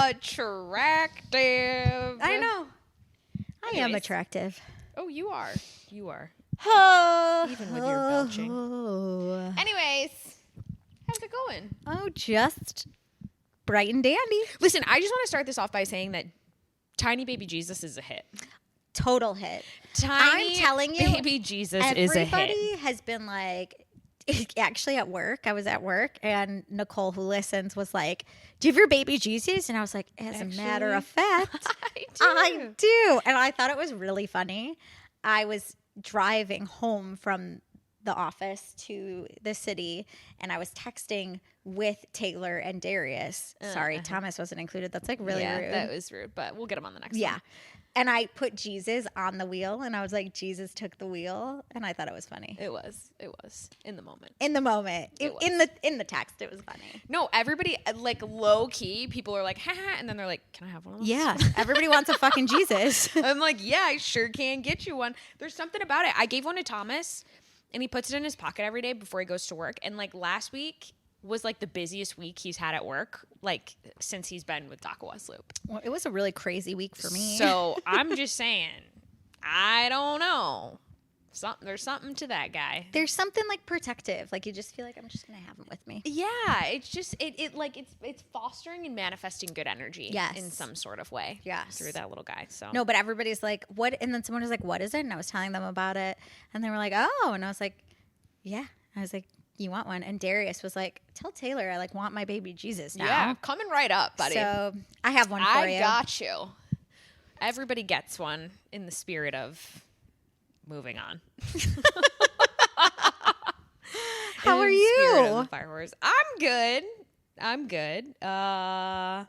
attractive. I know. I am Anyways. attractive. Oh, you are. You are. Oh, Even with your belching. Anyways, how's it going? Oh, just bright and dandy. Listen, I just want to start this off by saying that Tiny Baby Jesus is a hit. Total hit. Tiny I'm telling you, Baby Jesus is a hit. Everybody has been like, actually at work, I was at work and Nicole, who listens, was like, do you have your baby Jesus? And I was like, as a matter of fact, I do. And I thought it was really funny. I was driving home from the office to the city and I was texting with Taylor and Darius. Sorry, Thomas wasn't included. That's like really rude. That was rude, but we'll get him on the next one. Yeah. And I put Jesus on the wheel and I was like, Jesus took the wheel. And I thought it was funny. It was in the moment. In the moment. In the text, it was funny. No, everybody, like low key, people are like, haha. And then they're like, can I have one of those? Yeah. Everybody wants a fucking Jesus. I'm like, yeah, I sure can get you one. There's something about it. I gave one to Thomas and he puts it in his pocket every day before he goes to work. And like last week was like the busiest week he's had at work, like since he's been with Dr. Westloop. Well, it was a really crazy week for me. So I'm just saying, I don't know. There's something to that guy. There's something like protective. Like you just feel like I'm just going to have him with me. Yeah. It's just, it's fostering and manifesting good energy in some sort of way. Yes. Through that little guy. So no, but everybody's like, what? And then someone was like, what is it? And I was telling them about it. And they were like, oh. And I was like, yeah. I was like, you want one? And Darius was like, tell Taylor I like want my baby Jesus now. Yeah, coming right up, buddy. So I have one for you. I got you. Everybody gets one in the spirit of moving on. How are you? Fire Wars. I'm good. Yeah,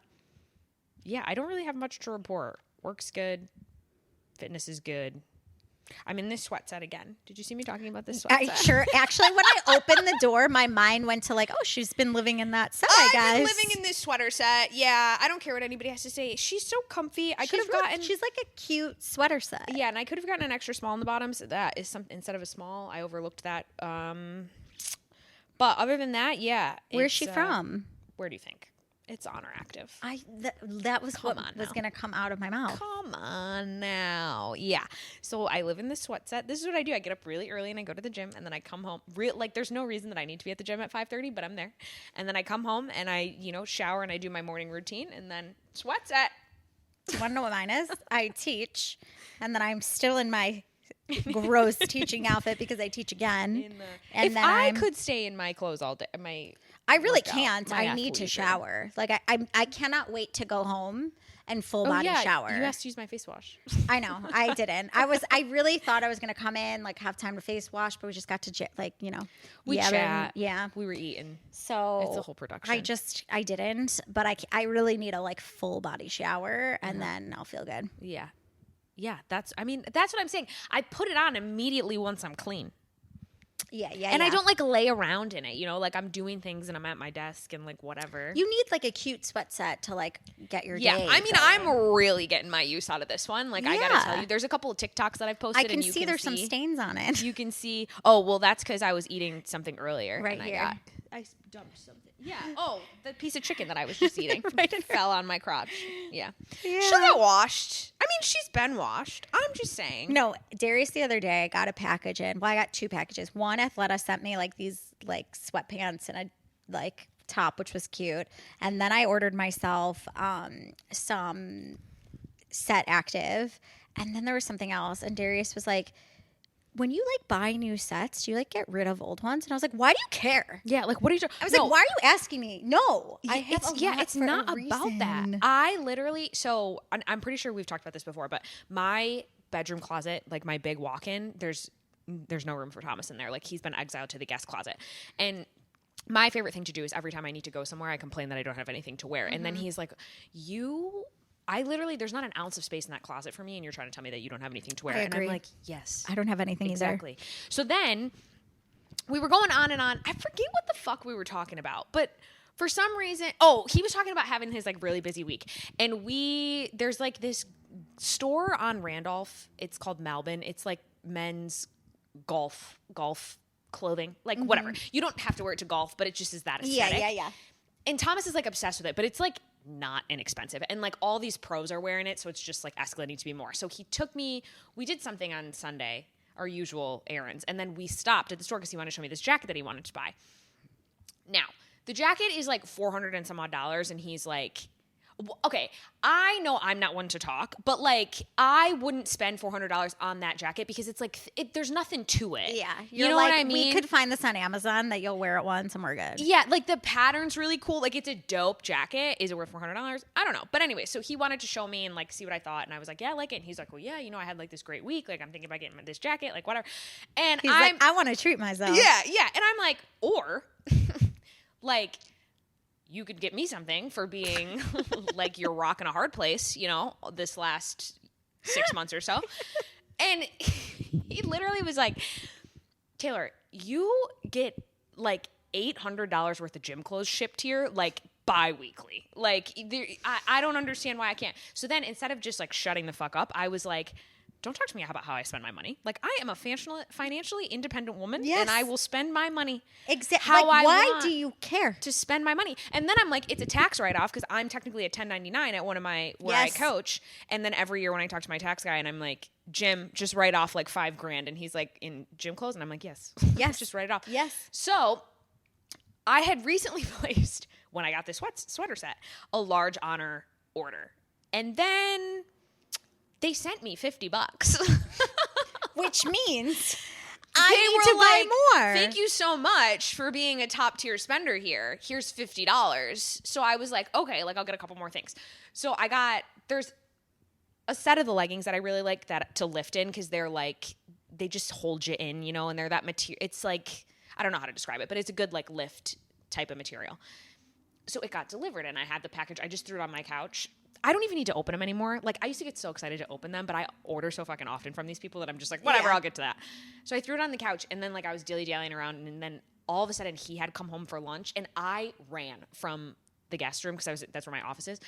I don't really have much to report. Work's good. Fitness is good. I'm in this sweat set again. Did you see me talking about this sweat set? Sure. Actually, when I opened the door, my mind went to like, oh, she's been living in that set, I guess. I've been living in this sweater set. Yeah, I don't care what anybody has to say. She's so comfy. I could have gotten. She's like a cute sweater set. Yeah, and I could have gotten an extra small on the bottom. So that is some instead of a small. I overlooked that. But other than that, yeah. Where's she from? Where do you think? It's Honor Active. That was what was going to come out of my mouth. Come on now. Yeah. So I live in this sweat set. This is what I do. I get up really early and I go to the gym and then I come home. There's no reason that I need to be at the gym at 5:30, but I'm there. And then I come home and I, shower and I do my morning routine and then sweat set. You want to know what mine is? I teach and then I'm still in my gross teaching outfit because I teach again. If I could stay in my clothes all day, I really can't. I need to shower. Like I cannot wait to go home and full body shower. You asked to use my face wash. I know. I didn't. I really thought I was going to come in, like have time to face wash, but we just got to we chat. Yeah. We were eating. So it's a whole production. I didn't, but I really need a like full body shower and then I'll feel good. Yeah. Yeah, that's what I'm saying. I put it on immediately once I'm clean. Yeah. And I don't like lay around in it, like I'm doing things and I'm at my desk and like whatever. You need like a cute sweat set to like get your day. Yeah, I'm really getting my use out of this one. Like I gotta tell you, there's a couple of TikToks that I've posted. I can see there's some stains on it. You can see. Oh well, that's because I was eating something earlier. Right and here. I dumped something. Yeah. Oh, the piece of chicken that I was just eating fell on my crotch. Yeah. She'll get washed. I mean, she's been washed. I'm just saying. No, Darius the other day got a package in. Well, I got two packages. One, Athleta sent me like these like sweatpants and a like top, which was cute. And then I ordered myself some Set Active. And then there was something else. And Darius was like, when you like buy new sets, do you like get rid of old ones? And I was like, why do you care? Yeah, like what are you I was like, why are you asking me? No, it's not about that. I literally, so I'm pretty sure we've talked about this before, but my bedroom closet, like my big walk-in, there's no room for Thomas in there. Like he's been exiled to the guest closet. And my favorite thing to do is every time I need to go somewhere, I complain that I don't have anything to wear. Mm-hmm. And then he's like, there's not an ounce of space in that closet for me, and you're trying to tell me that you don't have anything to wear. And I'm like, yes. I don't have anything exactly. So then we were going on and on. I forget what the fuck we were talking about, but for some reason, he was talking about having his like really busy week. And there's like this store on Randolph. It's called Melbourne. It's like men's golf clothing, like whatever. You don't have to wear it to golf, but it just is that aesthetic. Yeah. And Thomas is like obsessed with it, but it's like not inexpensive. And like all these pros are wearing it, so it's just like escalating to be more. So he took me, we did something on Sunday, our usual errands, and then we stopped at the store because he wanted to show me this jacket that he wanted to buy. Now, the jacket is like $400 and some odd dollars, and he's like, okay, I know I'm not one to talk, but like I wouldn't spend $400 on that jacket because it's like there's nothing to it. Yeah, you know what I mean? We could find this on Amazon that you'll wear it once and we're good. Yeah, like the pattern's really cool. Like it's a dope jacket. Is it worth $400? I don't know. But anyway, so he wanted to show me and like see what I thought, and I was like, yeah, I like it. And he's like, well, yeah, you know, I had like this great week. Like I'm thinking about getting this jacket, like whatever. And he's like, I want to treat myself. Yeah, and I'm like, or like, you could get me something for being like you're rocking a hard place, you know, this last 6 months or so. And he literally was like, Taylor, you get like $800 worth of gym clothes shipped here like bi-weekly. Like, I don't understand why I can't. So then instead of just like shutting the fuck up, I was like, don't talk to me about how I spend my money. Like, I am a financially independent woman, and I will spend my money exactly. Like, why do you care to spend my money? And then I'm like, it's a tax write-off because I'm technically a 1099 at one of my where I coach. And then every year when I talk to my tax guy, and I'm like, Jim, just write off like $5,000, and he's like, in gym clothes, and I'm like, yes, just write it off. Yes. So I had recently placed, when I got this sweater set, a large honor order, and then they sent me $50, which means I need to buy more. Thank you so much for being a top tier spender here. Here's $50. So I was like, okay, like I'll get a couple more things. So there's a set of the leggings that I really like that to lift in because they're like, they just hold you in, you know, and they're that material. It's like, I don't know how to describe it, but it's a good like lift type of material. So it got delivered and I had the package. I just threw it on my couch. I don't even need to open them anymore. Like, I used to get so excited to open them, but I order so fucking often from these people that I'm just like, whatever, I'll get to that. So I threw it on the couch, and then, like, I was dilly-dallying around, and then all of a sudden he had come home for lunch, and I ran from the guest room, because that's where my office is,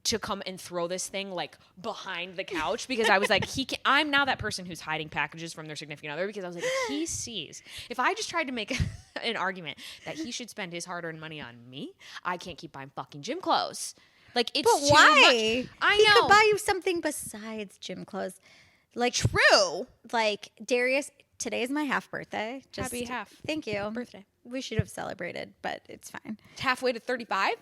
to come and throw this thing, like, behind the couch, because I was like, I'm now that person who's hiding packages from their significant other, because I was like, if he sees, if I just tried to make an argument that he should spend his hard-earned money on me, I can't keep buying fucking gym clothes. Like, it's but too why? much. I know. He could buy you something besides gym clothes. Like, true. Like, Darius, today is my half birthday. Happy half. Thank you. Birthday. We should have celebrated, but it's fine. It's halfway to 35?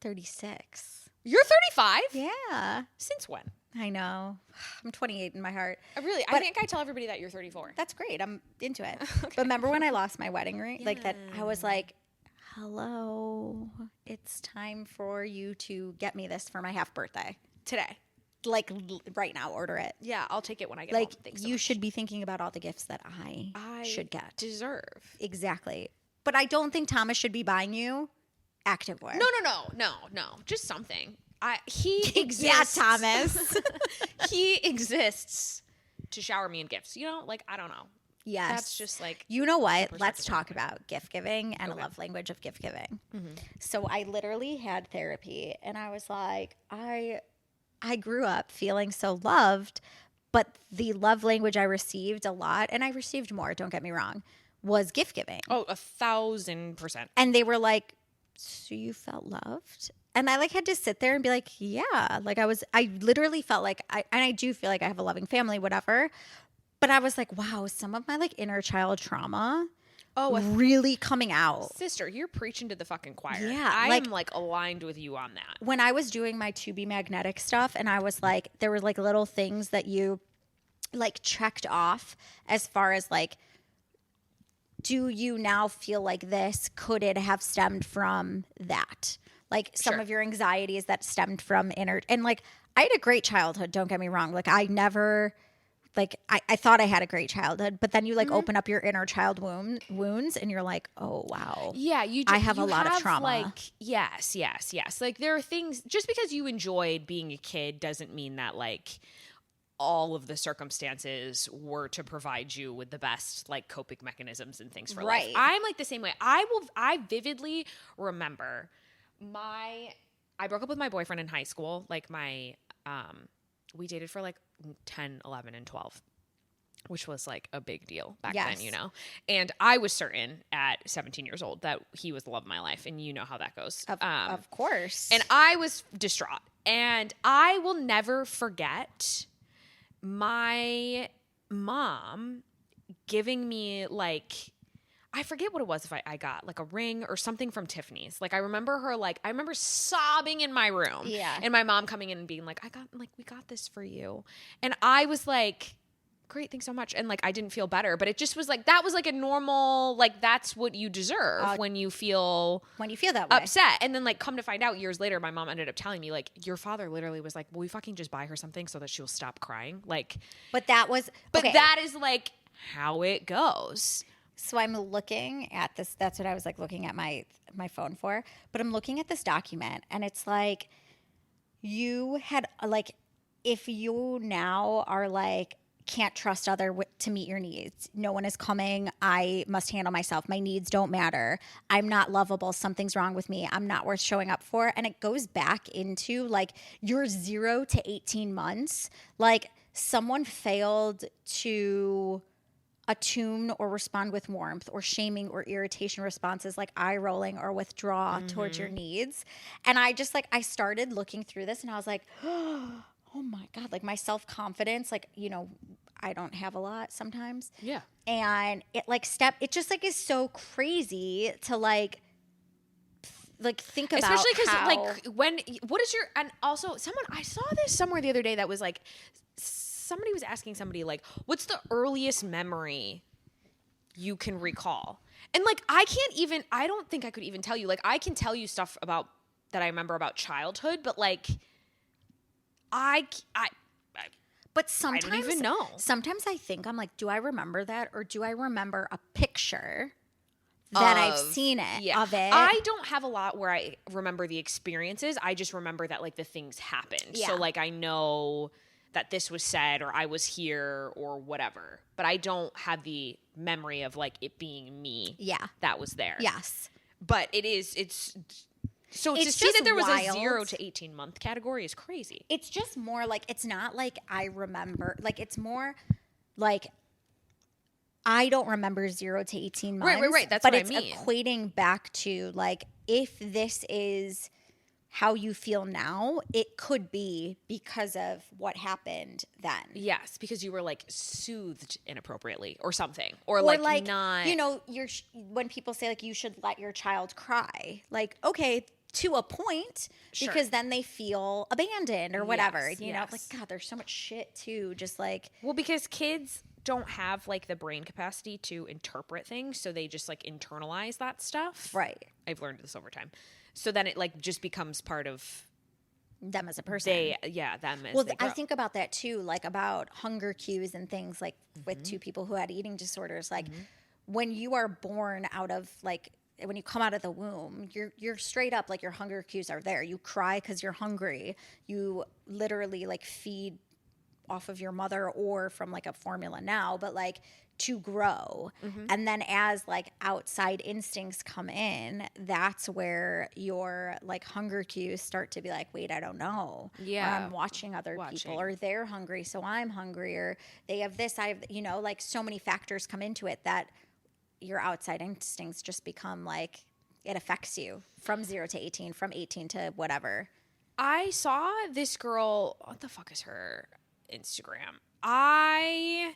36. You're 35? Yeah. Since when? I know. I'm 28 in my heart. Really? I think I tell everybody that you're 34. That's great. I'm into it. Okay. But remember when I lost my wedding ring? Yeah. Like that, I was like, hello, it's time for you to get me this for my half birthday. Today. Like right now, order it. Yeah, I'll take it when I get home. Thanks so you much. Should be thinking about all the gifts that I should get. Deserve. Exactly. But I don't think Thomas should be buying you activewear. No. Just something. He exists. Yeah, Thomas. He exists to shower me in gifts. You know, like, I don't know. Yes. That's just like, you know what? Let's talk about gift giving and a love language of gift giving. Mm-hmm. So I literally had therapy, and I was like, I grew up feeling so loved, but the love language I received a lot, and I received more, don't get me wrong, was gift giving. Oh, 1,000%. And they were like, so you felt loved? And I like had to sit there and be like, yeah, like I literally felt like I do feel like I have a loving family, whatever. But I was like, wow, some of my like inner child trauma really coming out. Sister, you're preaching to the fucking choir. Yeah. I'm like aligned with you on that. When I was doing my To Be Magnetic stuff, and I was like, there were like little things that you like checked off as far as like, do you now feel like this? Could it have stemmed from that? Like some of your anxieties that stemmed from inner, and like I had a great childhood, don't get me wrong. Like I never, like I thought I had a great childhood, but then you like open up your inner child wounds and you're like, oh wow. Yeah, I have a lot of trauma. Like, yes. Like there are things, just because you enjoyed being a kid doesn't mean that like all of the circumstances were to provide you with the best like coping mechanisms and things for life. I'm like the same way. I vividly remember I broke up with my boyfriend in high school. Like we dated for like 10, 11, and 12. which was like a big deal back Yes. then, you know? And I was certain at 17 years old that he was the love of my life. And you know how that goes. Of course. And I was distraught. And I will never forget my mom giving me like, I forget what it was, if I got like a ring or something from Tiffany's. Like I remember her, like I remember sobbing in my room. Yeah. And my mom coming in and being like, we got this for you. And I was like, great, thanks so much. And like I didn't feel better, but it just was like, that was like a normal, like that's what you deserve when you feel that way. upset. And then like come to find out years later, my mom ended up telling me like, your father literally was like, will we fucking just buy her something so that she'll stop crying? Like, but that is like how it goes. So I'm looking at this. That's what I was like looking at my phone for. But I'm looking at this document, and it's like you had like, if you now are like can't trust to meet your needs. No one is coming. I must handle myself. My needs don't matter. I'm not lovable. Something's wrong with me. I'm not worth showing up for. And it goes back into like your 0 to 18 months. Like someone failed to attune or respond with warmth or shaming or irritation responses like eye rolling or withdraw towards your needs. And I just like, I started looking through this and I was like, oh my God, like my self-confidence, like, you know, I don't have a lot sometimes. Yeah. And it like it just like is so crazy to like think about, especially because like what is your, and also I saw this somewhere the other day that was like, somebody was asking somebody like, what's the earliest memory you can recall? And like, I don't think I could even tell you. Like, I can tell you stuff about that I remember about childhood, but like, but sometimes I don't even know. Sometimes I think I'm like, do I remember that, or do I remember a picture that I've seen of it? I don't have a lot where I remember the experiences. I just remember that like the things happened. Yeah. So like I know that this was said or I was here or whatever, but I don't have the memory of like it being me. Yeah. That was there. Yes. But so to see that there was a 0 to 18 month category is crazy. It's just more like, it's not like I remember, like it's more like I don't remember 0 to 18 months. Right. That's what I mean. But it's equating back to like, if this is how you feel now, it could be because of what happened then. Yes, because you were like soothed inappropriately or something, or like not. You know, when people say like you should let your child cry, like okay, to a point, because then they feel abandoned or whatever. Yes, you know, like God, there's so much shit too. Just like because kids don't have like the brain capacity to interpret things, so they just like internalize that stuff. Right. I've learned this over time. So then it like just becomes part of them as a person. Them as well, they grow. I think about that too, like about hunger cues and things like with two people who had eating disorders. Like when you are born out of like, when you come out of the womb, you're straight up like your hunger cues are there. You cry because you're hungry. You literally like feed off of your mother or from like a formula now, but like to grow. And then as like outside instincts come in, that's where your like hunger cues start to be like, wait, I don't know. Yeah. Or I'm watching other people, or they're hungry, so I'm hungry, or they have this, I have, you know, like so many factors come into it that your outside instincts just become like, it affects you from 0 to 18, from 18 to whatever. I saw this girl, what the fuck is her Instagram? I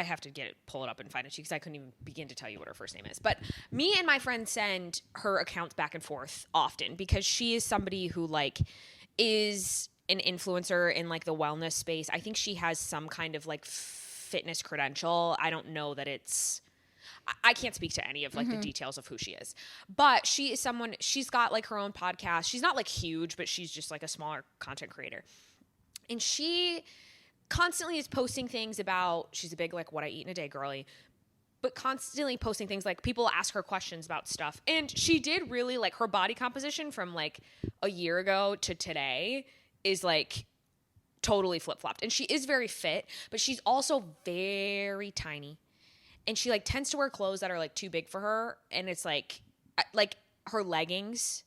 have to pull it up and find it because I couldn't even begin to tell you what her first name is. But me and my friend send her accounts back and forth often because she is somebody who like is an influencer in like the wellness space. I think she has some kind of like fitness credential. I don't know that I can't speak to any of like the details of who she is, but she is someone, she's got like her own podcast. She's not like huge, but she's just like a smaller content creator. And she constantly is posting things about, she's a big like what I eat in a day girly, but constantly posting things like people ask her questions about stuff. And she did really like her body composition from like a year ago to today is like totally flip-flopped. And she is very fit, but she's also very tiny. And she like tends to wear clothes that are like too big for her. And it's like her leggings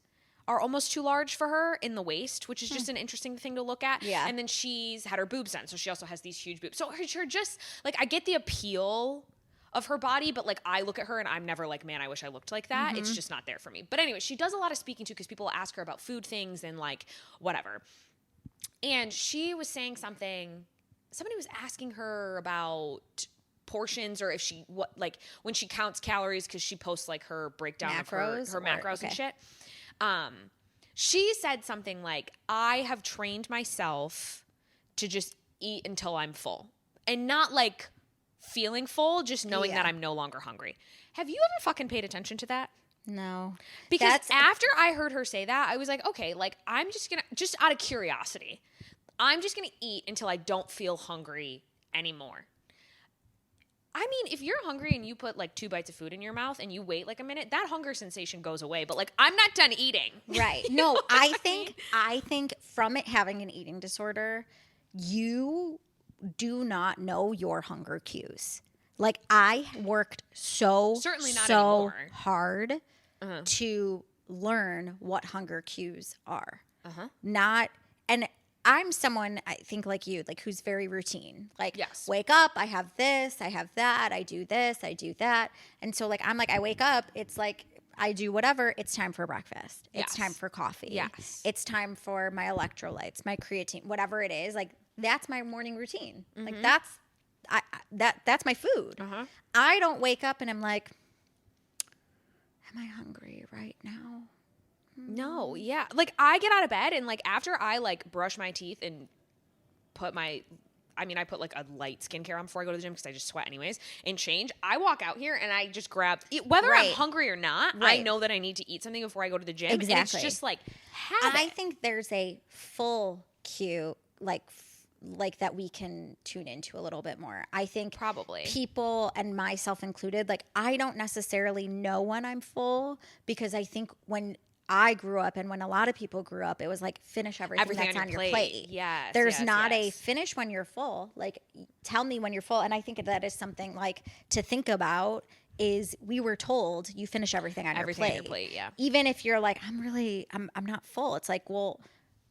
are almost too large for her in the waist, which is just an interesting thing to look at. Yeah. And then she's had her boobs done, so she also has these huge boobs. So her just like, I get the appeal of her body, but like I look at her and I'm never like, man, I wish I looked like that. It's just not there for me. But anyway, she does a lot of speaking to because people ask her about food things and like whatever. And she was saying something. Somebody was asking her about portions or if she when she counts calories because she posts like her breakdown macros of her macros and shit. She said something like, I have trained myself to just eat until I'm full and not like feeling full, just knowing that I'm no longer hungry. Have you ever fucking paid attention to that? No. Because after I heard her say that, I was like, okay, like I'm just gonna, just out of curiosity, I'm just gonna eat until I don't feel hungry anymore. I mean, if you're hungry and you put like 2 bites of food in your mouth and you wait like a minute, that hunger sensation goes away. But like, I'm not done eating. Right. No, I think from it having an eating disorder, you do not know your hunger cues. Like I worked Certainly not anymore. hard to learn what hunger cues are. And I'm someone, I think like you, like who's very routine. Like wake up, I have this, I have that, I do this, I do that. And so like, I'm like, I wake up, it's like, I do whatever, it's time for breakfast. It's time for coffee. Yes. It's time for my electrolytes, my creatine, whatever it is. Like that's my morning routine. Like that's my food. I don't wake up and I'm like, am I hungry right now? No, yeah. Like I get out of bed and like after I like brush my teeth and put I put like a light skincare on before I go to the gym because I just sweat anyways and change. I walk out here and I just grab, whether I'm hungry or not, I know that I need to eat something before I go to the gym. Exactly. And it's just like habit. I think there's a full cue like that we can tune into a little bit more. I think probably people and myself included, like I don't necessarily know when I'm full because I think when I grew up and when a lot of people grew up, it was like finish everything that's on your plate. Yes. There's not a finish when you're full. Like tell me when you're full. And I think that is something like to think about is we were told you finish everything on your plate. Yeah. Even if you're like, I'm not full. It's like, well,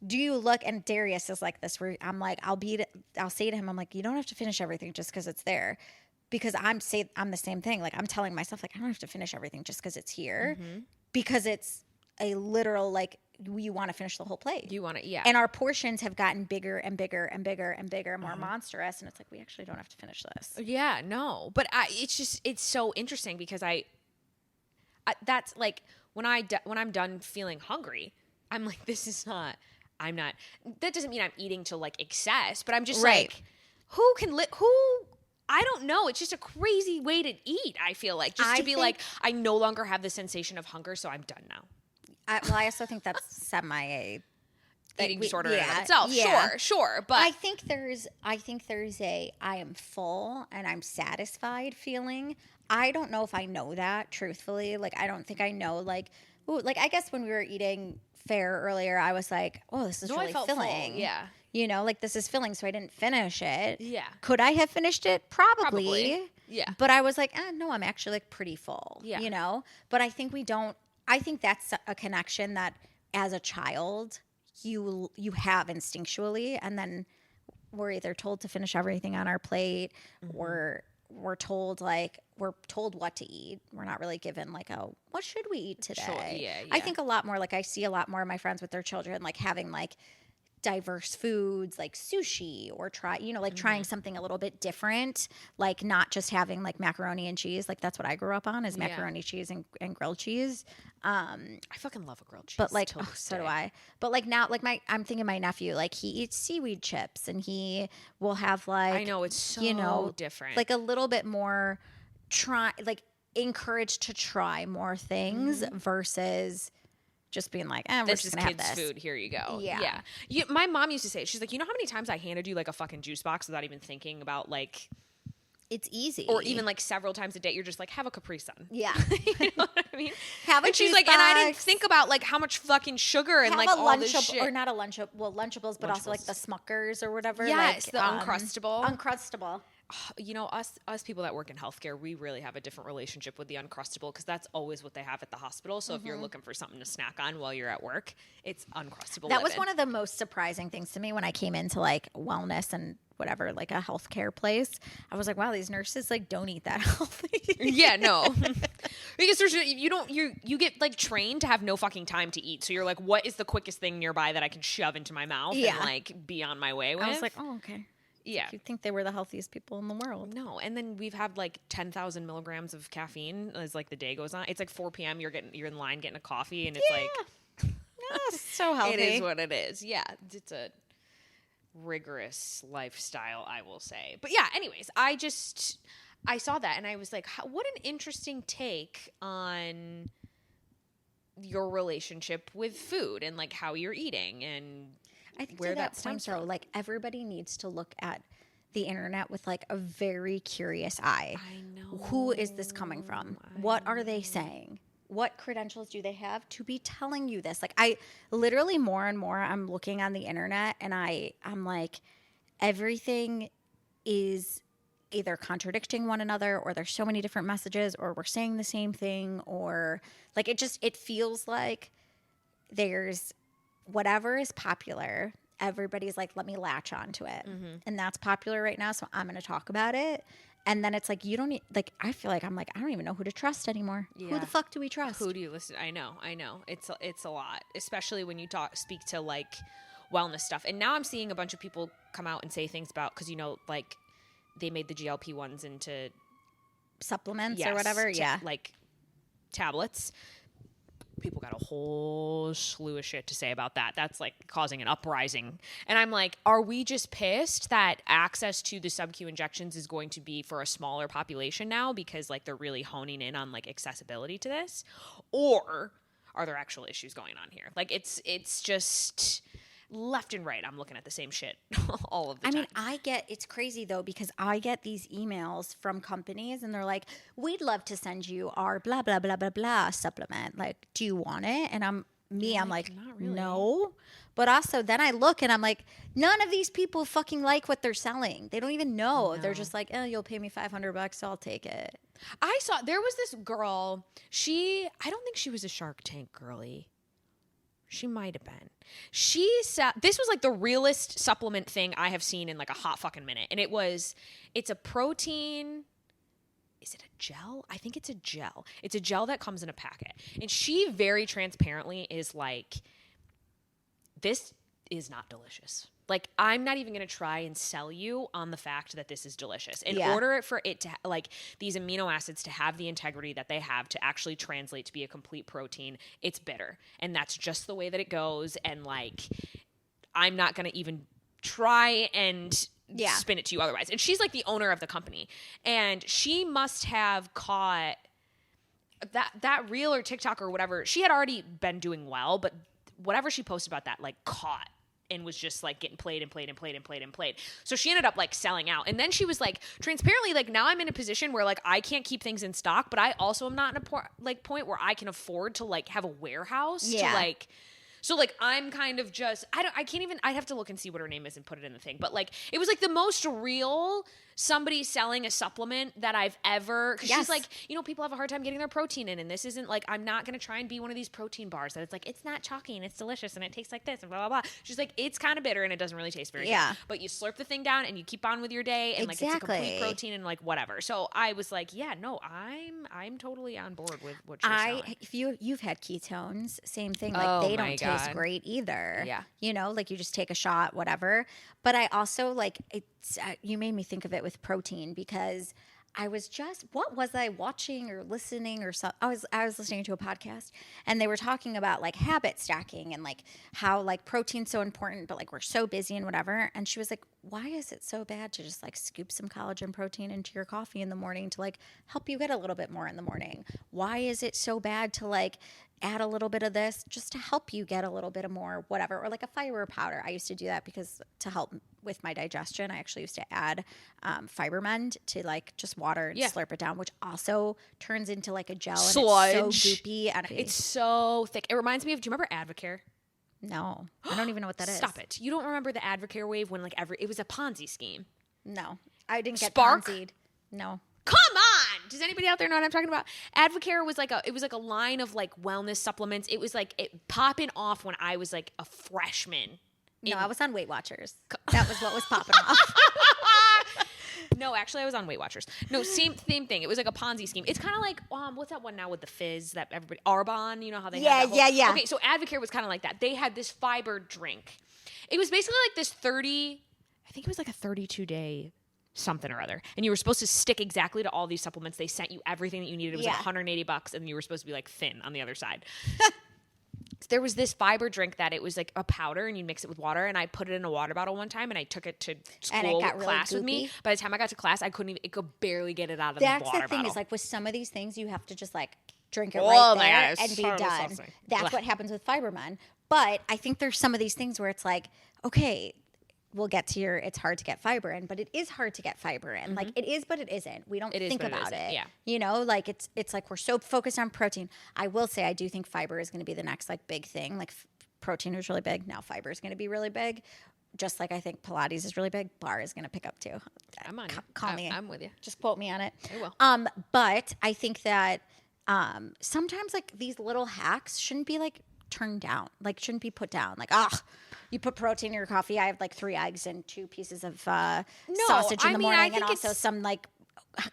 do you look, and Darius is like this where I'm like, I'll say to him, I'm like, you don't have to finish everything just because it's there. Because I'm the same thing. Like I'm telling myself, like, I don't have to finish everything just because it's here. Because it's a literal, like, you want to finish the whole plate. You want to, yeah. And our portions have gotten bigger and bigger and bigger and bigger, more monstrous. And it's like, we actually don't have to finish this. Yeah, no. But it's so interesting because I that's like, when I'm done feeling hungry, I'm like, that doesn't mean I'm eating to like excess, but I'm just like, I don't know. It's just a crazy way to eat, I feel like. Just to be like, I no longer have the sensation of hunger, so I'm done now. I also think that's eating disorder in and of itself. Yeah. Sure. But I think there's a I am full and I'm satisfied feeling. I don't know if I know that, truthfully. Like, I don't think I know, like, ooh, like, I guess when we were eating fare earlier, I was like, oh, this is really filling. Full. Yeah. You know, like, this is filling, so I didn't finish it. Yeah. Could I have finished it? Probably. Yeah. But I was like, no, I'm actually, like, pretty full. Yeah. You know? But I think I think that's a connection that as a child you have instinctually, and then we're either told to finish everything on our plate, or we're told what to eat. We're not really given like, oh, what should we eat today? Sure. Yeah. I think a lot more, like I see a lot more of my friends with their children like having like diverse foods like sushi, or trying something a little bit different, like not just having like macaroni and cheese. Like that's what I grew up on, is macaroni cheese and grilled cheese. I fucking love a grilled cheese. But like, so do I. But like now, like I'm thinking my nephew, like he eats seaweed chips, and he will have like, I know, it's so different. Like a little bit more encouraged to try more things versus just being like, we're just gonna have this food. Here you go. Yeah. My mom used to say, she's like, you know how many times I handed you like a fucking juice box without even thinking about like, it's easy. Or even like several times a day, you're just like, have a Capri Sun. Yeah. You know what I mean? Have a and she's juice like, box. and I didn't think about like how much fucking sugar and have like all this shit. Or not a Lunchables, but also like the Smuckers or whatever. Yes, like, the Uncrustable. Uncrustable. you know, us people that work in healthcare, we really have a different relationship with the uncrustable because that's always what they have at the hospital. So if you're looking for something to snack on while you're at work, it's uncrustable. That was one of the most surprising things to me when I came into like wellness and whatever, like a healthcare place. I was like, wow, these nurses like don't eat that healthy. Yeah, no. Because you get like trained to have no fucking time to eat. So you're like, what is the quickest thing nearby that I can shove into my mouth and like be on my way with? I was like, oh, okay. Yeah. You'd think they were the healthiest people in the world. No. And then we've had like 10,000 milligrams of caffeine as like the day goes on. It's like 4 p.m. You're in line getting a coffee and it's like, oh, so healthy. It is what it is. Yeah. It's a rigorous lifestyle, I will say. But yeah, anyways, I saw that and I was like, what an interesting take on your relationship with food and like how you're eating and I think where to that that stems point, though, like everybody needs to look at the internet with like a very curious eye. I know. Who is this coming from? What are they saying? What credentials do they have to be telling you this? Like I literally more and more I'm looking on the internet and I'm like everything is either contradicting one another or there's so many different messages or we're saying the same thing or like it feels like there's whatever is popular, everybody's like, let me latch onto it. Mm-hmm. And that's popular right now, so I'm going to talk about it. And then it's like, you don't need, like, I feel like I'm like, I don't even know who to trust anymore. Yeah. Who the fuck do we trust? Who do you listen? I know. It's a lot, especially when you speak to like wellness stuff. And now I'm seeing a bunch of people come out and say things about, because, you know, like they made the GLP-1s into supplements or whatever. Like tablets. People got a whole slew of shit to say about that. That's like causing an uprising. And I'm like, are we just pissed that access to the sub-Q injections is going to be for a smaller population now because like they're really honing in on like accessibility to this? Or are there actual issues going on here? Like it's just left and right. I'm looking at the same shit all of the time. I mean, it's crazy though, because I get these emails from companies and they're like, we'd love to send you our blah, blah, blah, blah, blah supplement. Like, do you want it? And I'm like, not really. No. But also then I look and I'm like, none of these people fucking like what they're selling. They don't even know. No. They're just like, oh, you'll pay me $500, so I'll take it. I saw, there was this girl, I don't think she was a Shark Tank girly. She might have been. This was like the realest supplement thing I have seen in like a hot fucking minute. And it's a protein. Is it a gel? I think it's a gel. It's a gel that comes in a packet. And she very transparently is like, this is not delicious. Like, I'm not even going to try and sell you on the fact that this is delicious. In order for it to, like, these amino acids to have the integrity that they have to actually translate to be a complete protein, it's bitter. And that's just the way that it goes. And, like, I'm not going to even try and spin it to you otherwise. And she's, like, the owner of the company. And she must have caught that reel or TikTok or whatever. She had already been doing well, but whatever she posted about that, like, caught. And was just like getting played. So she ended up like selling out. And then she was like, transparently, like now I'm in a position where like I can't keep things in stock, but I also am not in a point where I can afford to like have a warehouse to like. So like I'm kind of just I'd have to look and see what her name is and put it in the thing. But like it was like the most real somebody selling a supplement that I've ever, because she's like, you know, people have a hard time getting their protein in, and this isn't like, I'm not going to try and be one of these protein bars that it's like, it's not chalky and it's delicious and it tastes like this and blah, blah, blah. She's like, it's kind of bitter and it doesn't really taste very good. But you slurp the thing down and you keep on with your day and like it's a complete protein and like whatever. So I was like, yeah, no, I'm totally on board with what you're selling. If you've had ketones, same thing. Like they don't taste great either. Yeah. You know, like you just take a shot, whatever. But I also like you made me think of it with protein because I was what was I watching or listening or something? I was listening to a podcast and they were talking about like habit stacking and like how like protein's so important, but like we're so busy and whatever. And she was like, why is it so bad to just like scoop some collagen protein into your coffee in the morning to like help you get a little bit more in the morning? Why is it so bad to like add a little bit of this just to help you get a little bit of more whatever, or like a fiber powder? I used to do that because to help with my digestion, I actually used to add fiber mend to like just water and slurp it down, which also turns into like a gel sludge. And it's so goopy. And it's so thick. It reminds me of, do you remember Advocare? No, I don't even know what that is. Stop it. You don't remember the Advocare wave when like it was a Ponzi scheme? No. I didn't get Spark? Ponzi'd. No. Come on! Does anybody out there know what I'm talking about? Advocare was like a line of like wellness supplements. It was like it popping off when I was like a freshman. No, I was on Weight Watchers. That was what was popping off. No, actually, I was on Weight Watchers. No, same thing. It was like a Ponzi scheme. It's kind of like what's that one now with the fizz that everybody Arbonne? You know how they have that yeah. Okay, so Advocare was kind of like that. They had this fiber drink. It was basically like this 30. I think it was like a 32-day something or other, and you were supposed to stick exactly to all these supplements. They sent you everything that you needed. It was like $180, and you were supposed to be like thin on the other side. There was this fiber drink that it was like a powder and you mix it with water, and I put it in a water bottle one time and I took it to school class with me. By the time I got to class, I couldn't even, it could barely get it out of the water bottle. That's the thing is like with some of these things, you have to just like drink it right there and be done. That's what happens with Fiberman. But I think there's some of these things where it's like, okay, we'll get to it's hard to get fiber in, but it is hard to get fiber in. Like it is, but it isn't. We don't think about it. Yeah. You know, like it's like we're so focused on protein. I will say I do think fiber is going to be the next like big thing. Like protein is really big. Now fiber is going to be really big. Just like I think Pilates is really big. Bar is going to pick up too. I'm on Call me. I'm with you. Just quote me on it. I will. But I think that sometimes like these little hacks shouldn't be like turned down. Like shouldn't be put down. Like, you put protein in your coffee. I have like 3 eggs and 2 pieces of sausage in the morning, and also some like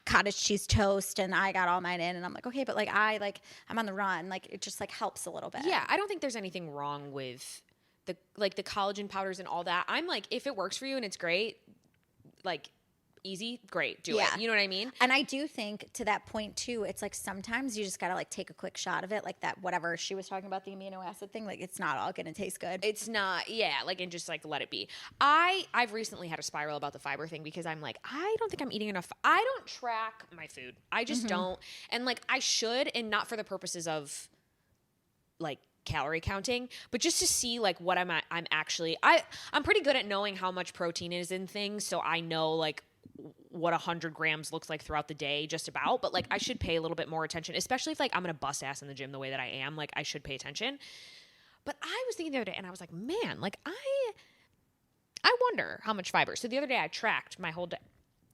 cottage cheese toast, and I got all mine in, and I'm like, okay, but like I'm on the run. Like it just like helps a little bit. Yeah, I don't think there's anything wrong with the collagen powders and all that. I'm like, if it works for you and it's great, like easy, great, do it. You know what I mean? And I do think to that point too, it's like sometimes you just gotta like take a quick shot of it, like that whatever she was talking about, the amino acid thing. Like it's not all gonna taste good. It's not, like, and just like let it be. I've recently had a spiral about the fiber thing because I'm like, I don't think I'm eating enough. I don't track my food. I just don't, and like I should, and not for the purposes of like calorie counting, but just to see like what I'm actually. I'm pretty good at knowing how much protein is in things, so I know like what 100 grams looks like throughout the day, just about. But like I should pay a little bit more attention, especially if like I'm gonna bust ass in the gym the way that I am. Like I should pay attention. But I was thinking the other day, and I was like, man, like I wonder how much fiber. So the other day I tracked my whole day.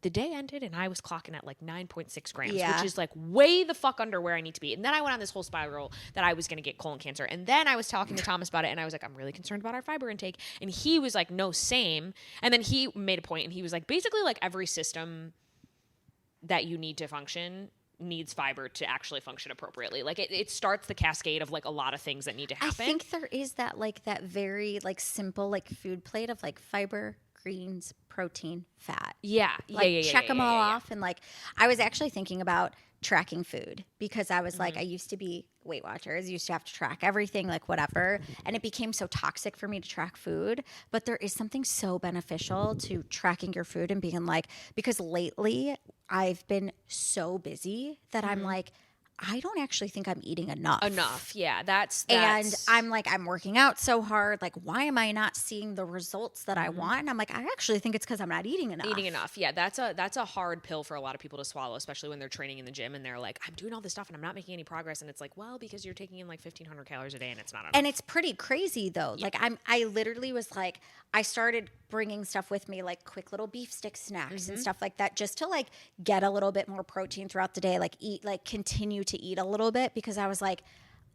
The day ended and I was clocking at like 9.6 grams, which is like way the fuck under where I need to be. And then I went on this whole spiral that I was going to get colon cancer. And then I was talking to Thomas about it, and I was like, I'm really concerned about our fiber intake. And he was like, no, same. And then he made a point, and he was like, basically like every system that you need to function needs fiber to actually function appropriately. Like it starts the cascade of like a lot of things that need to happen. I think there is that like that very like simple like food plate of like fiber, greens, protein, fat. Check them all off. And like I was actually thinking about tracking food because I was like, I used to be Weight Watchers, used to have to track everything, like whatever, and it became so toxic for me to track food. But there is something so beneficial to tracking your food and being like, because lately I've been so busy that I'm like, I don't actually think I'm eating enough. Yeah, that's and I'm like, I'm working out so hard. Like, why am I not seeing the results that I want? And I'm like, I actually think it's because I'm not eating enough. Yeah, that's a hard pill for a lot of people to swallow, especially when they're training in the gym and they're like, I'm doing all this stuff and I'm not making any progress. And it's like, well, because you're taking in like 1,500 calories a day and it's not enough. And it's pretty crazy though. Yeah. Like I literally was like, I started bringing stuff with me, like quick little beef stick snacks and stuff like that, just to like get a little bit more protein throughout the day, like continue to eat a little bit, because I was like,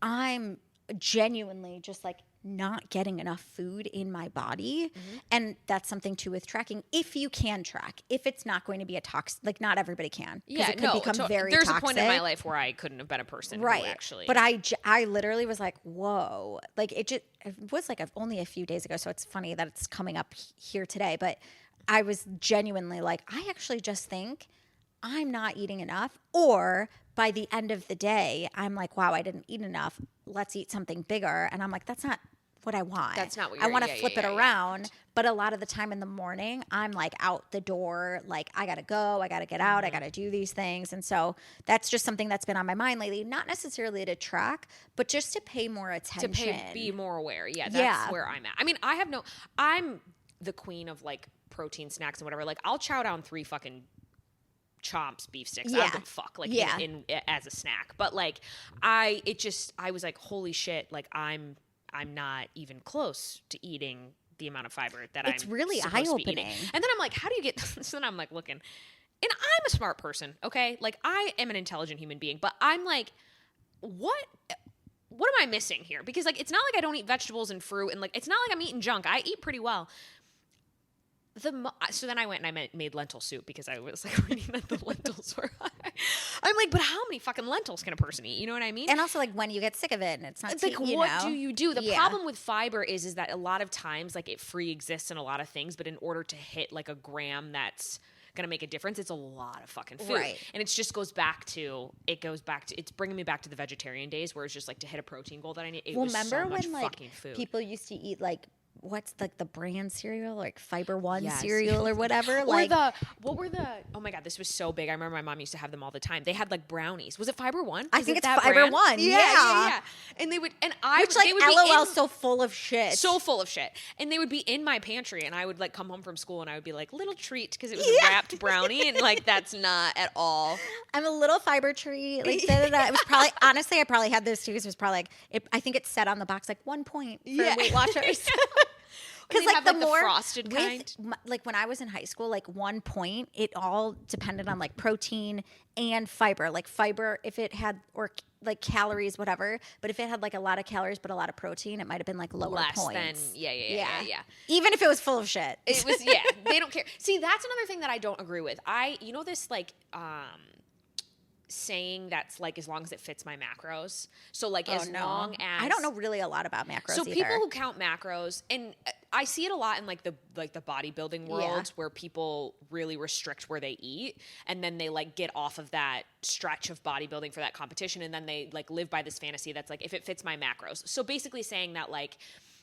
I'm genuinely just like not getting enough food in my body. And that's something too with tracking. If you can track, if it's not going to be a toxic, like not everybody can. Yeah, it could become very there's toxic. a point in my life where I couldn't have been a person who actually. But I literally was like, whoa, like it was like only a few days ago. So it's funny that it's coming up here today. But I was genuinely like, I actually just think I'm not eating enough. Or by the end of the day, I'm like, wow, I didn't eat enough. Let's eat something bigger. And I'm like, that's not what I want. That's not what I want to flip it around. But a lot of the time in the morning, I'm like out the door, like I got to go, I got to get out, I got to do these things. And so that's just something that's been on my mind lately, not necessarily to track, but just to pay more attention. Be more aware. Yeah, that's where I'm at. I mean, I'm the queen of like protein snacks and whatever. Like I'll chow down 3 fucking chomps beef sticks. I don't give a fuck in as a snack. But like I was like, holy shit, like I'm not even close to eating the amount of fiber that It's I'm really supposed to be eating. eye-opening. And then I'm like, how do you get so then I'm like looking, and I'm a smart person, okay? Like I am an intelligent human being, but I'm like, what am I missing here? Because like it's not like I don't eat vegetables and fruit, and like it's not like I'm eating junk. I eat pretty well. So then I went and I made lentil soup because I was like reading that the lentils were high. I'm like, but how many fucking lentils can a person eat? You know what I mean? And also, like, when you get sick of it and it's not, It's like, you what know? do you do? The Yeah. problem with fiber is that a lot of times, like, it free exists in a lot of things, but in order to hit like a gram that's gonna make a difference, it's a lot of fucking food. Right. And it goes back to it's bringing me back to the vegetarian days where it's just like to hit a protein goal that I need. It was remember so much when like fucking food. people used to eat like what's like the brand cereal, like Fiber One Yes. cereal or whatever? Or Like, oh my God, this was so big. I remember my mom used to have them all the time. They had like brownies. Was it Fiber One? I Was think it it's that Fiber brand? One. Yeah. Yeah. And they would, which like they would be LOL, in- so full of shit. so full of shit. And they would be in my pantry, and I would like come home from school and I would be like, little treat, because it was a wrapped brownie, and like that's not at all. I'm a little fiber tree. Like, It was probably, honestly, I probably had this too. Because it was probably like, I think it said on the box like 1 point for Weight Watchers. Because They'd like have, the more frosted kind. like when I was in high school, like 1 point, it all depended on like protein and fiber. Like fiber, if it had or like calories, whatever. But if it had like a lot of calories but a lot of protein, it might have been like lower Less points. than yeah. Even if it was full of shit. It was they don't care. See, that's another thing that I don't agree with. You know this like saying that's like as long as it fits my macros. So like long as I don't know really a lot about macros. So either. people who count macros, and I see it a lot in like the bodybuilding world where people really restrict where they eat, and then they like get off of that stretch of bodybuilding for that competition, and then they like live by this fantasy that's like if it fits my macros. So basically saying that like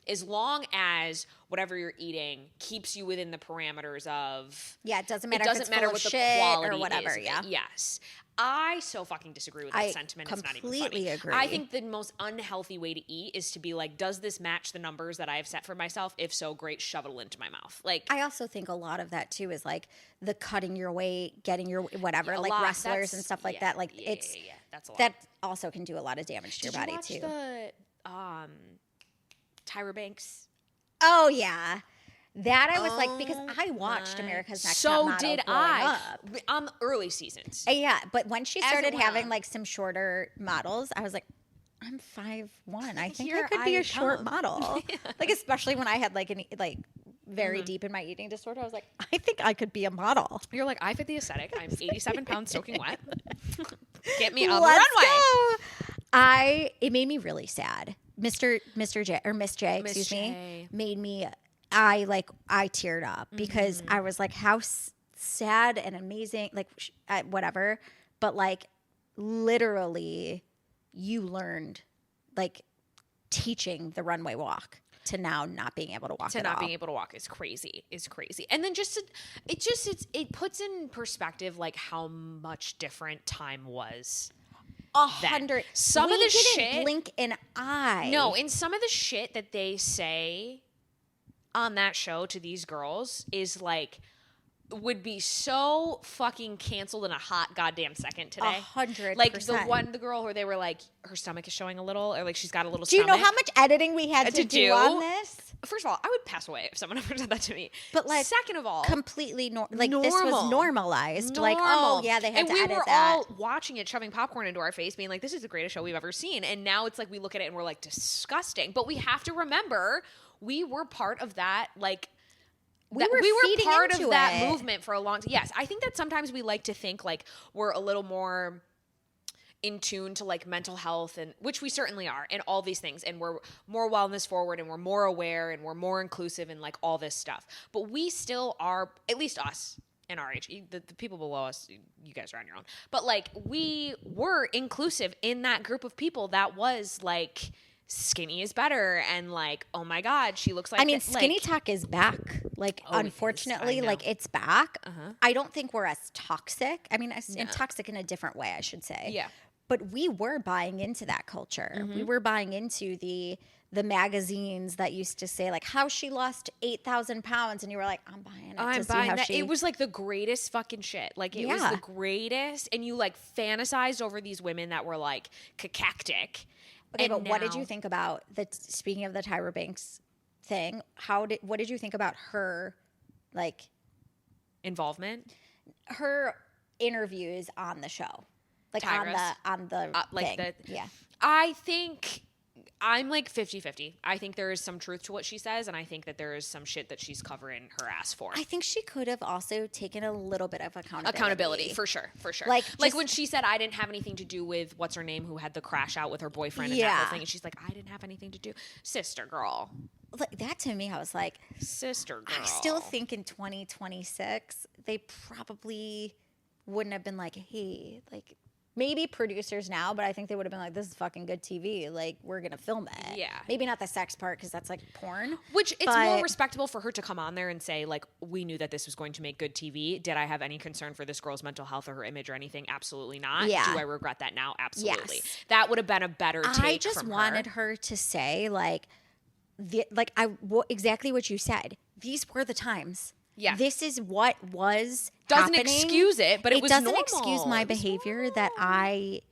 as long as whatever you're eating keeps you within the parameters of it doesn't matter. It doesn't if it's matter full what of the shit quality or whatever. is. Yeah. Yes. I so fucking disagree with that I sentiment. It's not even completely funny. agree. I think the most unhealthy way to eat is to be like, does this match the numbers that I have set for myself? If so, great, shove it into my mouth. Like, I also think a lot of that too is like the cutting your weight, getting your whatever, like wrestlers and stuff like that. Like that's a lot. that also can do a lot of damage to your body Did you too. watch the Tyra Banks? Oh yeah. That I was like, because I watched America's Next Top Model. So did growing I. up. On the early seasons. Yeah, but when she As it started went having on. like some shorter models, I was like, I'm 5'1". I think Here I could be I a short come. model. Like especially when I had like very deep in my eating disorder, I was like, I think I could be a model. You're like, I fit the aesthetic. I'm 87 pounds soaking wet. Get me on the Let's runway. go. It made me really sad. Mr. J or Miss J, Miss excuse me, J. made me. I teared up because I was like, how sad and amazing, like whatever. But like, literally, you learned like teaching the runway walk to now not being able to walk. Being able to walk is crazy. And then it puts in perspective like how much different time was. 100. Some we of the didn't shit blink an eye. No, and some of the shit that they say on that show to these girls is like would be so fucking canceled in a hot goddamn second today. 100%. Like the girl where they were like her stomach is showing a little, or like she's got a little. Do you stomach. know how much editing we had to do on this? First of all, I would pass away if someone ever said that to me. But like, second of all, completely this was normalized. Like, normal. oh yeah, they had and to we edit were that. all watching it, shoving popcorn into our face, being like, "This is the greatest show we've ever seen." And now it's like we look at it and we're like, "Disgusting." But we have to remember, we were part of that. Like, we were part of into that it. movement for a long time. Yes, I think that sometimes we like to think like we're a little more in tune to like mental health, and which we certainly are, and all these things, and we're more wellness forward, and we're more aware, and we're more inclusive, and like all this stuff. But we still are, at least us in our age, the people below us, you guys are on your own. But like we were inclusive in that group of people that was like skinny is better, and like, oh my God, she looks like. I mean, skinny talk is back. Like, unfortunately, like it's back. I don't think we're as toxic. I mean, toxic in a different way, I should say. Yeah. But we were buying into that culture. We were buying into the magazines that used to say like how she lost 8,000 pounds, and you were like, I'm buying it. I'm to buying see how that. she... It was like the greatest fucking shit. Like it was the greatest, and you like fantasized over these women that were like cacactic. Okay, but what did you think about speaking of the Tyra Banks thing. What did you think about her, like, involvement? Her interviews on the show, like Tyrus? on the Like thing. the, Yeah. I think I'm like 50-50. I think there is some truth to what she says, and I think that there is some shit that she's covering her ass for. I think she could have also taken a little bit of Accountability, for sure. Like when she said, I didn't have anything to do with what's her name, who had the crash out with her boyfriend and that whole thing, and she's like, I didn't have anything to do. Sister girl. Like that to me, I was like, sister girl. I still think in 2026 they probably wouldn't have been like, hey, like. Maybe producers now, but I think they would have been like, this is fucking good TV. Like, we're going to film it. Yeah. Maybe not the sex part because that's like porn. Which it's more respectable for her to come on there and say, like, we knew that this was going to make good TV. Did I have any concern for this girl's mental health or her image or anything? Absolutely not. Yeah. Do I regret that now? Absolutely. Yes. That would have been a better take I just from wanted her to say, like, exactly what you said. These were the times. Yeah. This is what was doesn't happening. Excuse it, but it was doesn't normal. Excuse my behavior that I,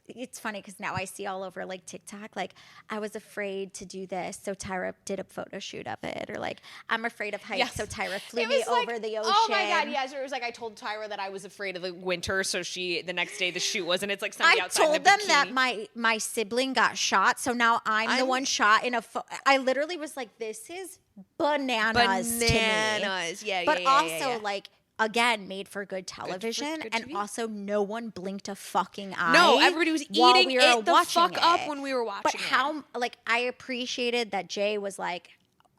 it's funny because now I see all over like TikTok, like I was afraid to do this, so Tyra did a photo shoot of it, or like I'm afraid of heights, so Tyra flew me over the ocean. Oh my god, yes! It was like I told Tyra that I was afraid of the winter, so the next day the shoot was, and it's like somebody outside. I told them that my sibling got shot, so now I'm the one shot in a. I literally was like, this is bananas to me. Yeah, but also like. Again, made for good television, good and also no one blinked a fucking eye. No, everybody was eating it the fuck up when we were watching. But how, like, I appreciated that Jay was like,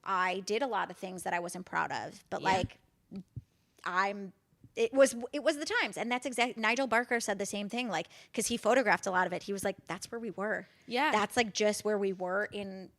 I did a lot of things that I wasn't proud of, but like, it was the times, and that's exactly. Nigel Barker said the same thing, like, because he photographed a lot of it. He was like, that's where we were. Yeah, that's like just where we were in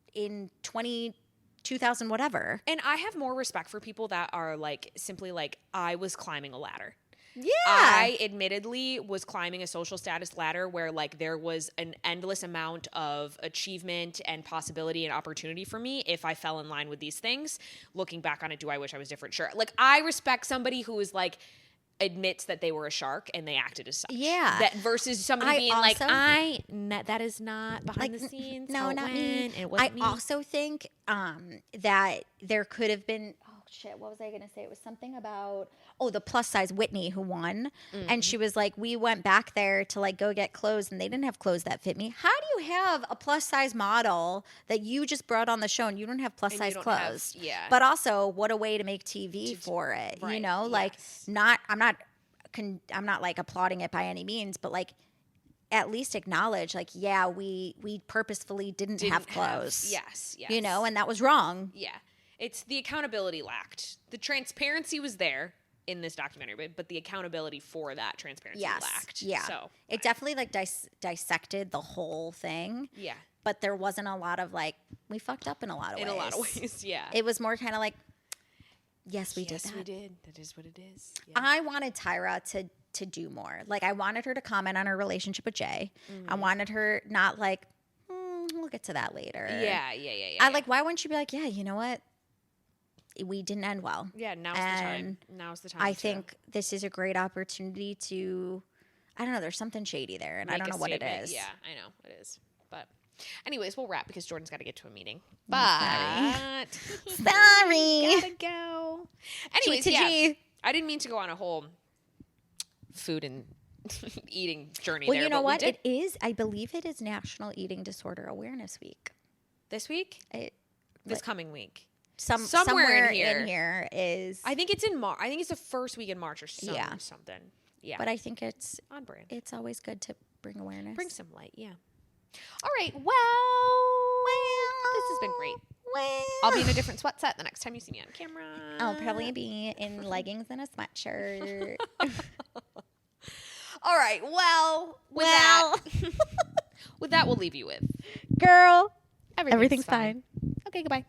2000 whatever. And I have more respect for people that are like simply like, I was climbing a ladder. Yeah. I admittedly was climbing a social status ladder where like there was an endless amount of achievement and possibility and opportunity for me if I fell in line with these things. Looking back on it, do I wish I was different? Sure. Like I respect somebody who is like admits that they were a shark and they acted as such. Yeah. That versus somebody being also, like, that is not behind the scenes. No, not me. It wasn't me. Also think that there could have been, oh shit, what was I going to say? It was something about, the plus size Whitney who won. Mm-hmm. And she was like, we went back there to like go get clothes and they didn't have clothes that fit me. How do you have a plus size model that you just brought on the show and you don't have plus size clothes? But also what a way to make TV for it, right. Like I'm not like applauding it by any means, but like at least acknowledge like, yeah, we purposefully didn't have clothes. Yes. And that was wrong. Yeah. It's the accountability lacked. The transparency was there in this documentary, but the accountability for that transparency lacked. Yeah. So it definitely like dissected the whole thing. Yeah. But there wasn't a lot of like, we fucked up in a lot of ways. In a lot of ways, yeah. It was more kind of like, yes, we did that. Yes, we did. That is what it is. Yeah. I wanted Tyra to do more. Like I wanted her to comment on her relationship with Jay. Mm-hmm. I wanted her not like, we'll get to that later. Yeah. Like, why wouldn't you be like, yeah, you know what? We didn't end well. Yeah, now's the time. I think this is a great opportunity to, I don't know, there's something shady there, and I don't know what it is. Yeah, I know it is. But anyways, we'll wrap because Jordan's got to get to a meeting. But sorry. Gotta go. Anyways, G. I didn't mean to go on a whole food and eating journey there. Well, you know what? It is, I believe it is National Eating Disorder Awareness Week. This week? This coming week. Somewhere in here is. I think it's in March. I think it's the first week in March or something. Yeah. But I think it's on brand. It's always good to bring awareness. Bring some light, yeah. All right. Well, this has been great. Well, I'll be in a different sweatset the next time you see me on camera. I'll probably be in leggings and a sweatshirt. All right. Well, with that, we'll leave you with. Girl, Everything's fine. Okay, goodbye.